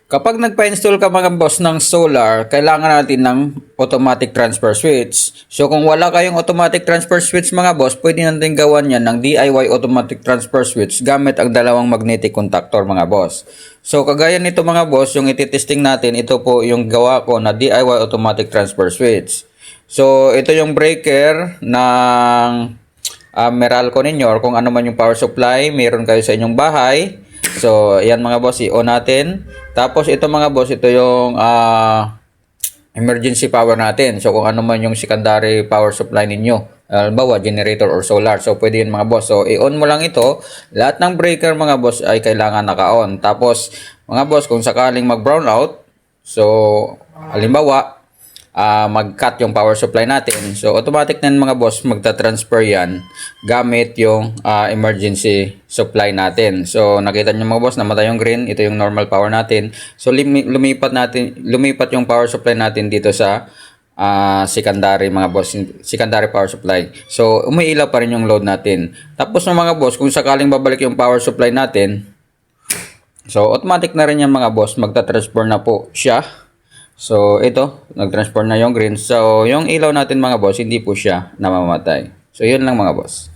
Kapag nagpa-install ka mga boss ng solar, kailangan natin ng automatic transfer switch. So kung wala kayong automatic transfer switch mga boss, pwede natin gawan yan ng DIY automatic transfer switch gamit ang dalawang magnetic contactor mga boss. So kagaya nito mga boss, yung ititesting natin, ito po yung gawa ko na DIY automatic transfer switch. So ito yung breaker ng Meralco ninyo or kung ano man yung power supply meron kayo sa inyong bahay. So, ayan mga boss, i-on natin. Tapos, ito mga boss, ito yung emergency power natin. So, kung ano man yung secondary power supply ninyo. Halimbawa, generator or solar. So, pwede yun mga boss. So, i-on mo lang ito. Lahat ng breaker mga boss ay kailangan naka-on. Tapos, mga boss, kung sakaling mag-brown out, so, halimbawa, mag-cut yung power supply natin. So, automatic na mga boss, magta-transfer yan gamit yung emergency supply natin. So, nakita nyo mga boss, namatay yung green. Ito yung normal power natin. So, lumipat yung power supply natin dito sa secondary mga boss, secondary power supply. So, umiilaw pa rin yung load natin. Tapos mga boss, kung sakaling babalik yung power supply natin, so, automatic na rin yan mga boss, magta-transfer na po siya. So, ito, nag-transfer na yung green. So, yung ilaw natin mga boss, hindi po siya namamatay. So, yun lang mga boss.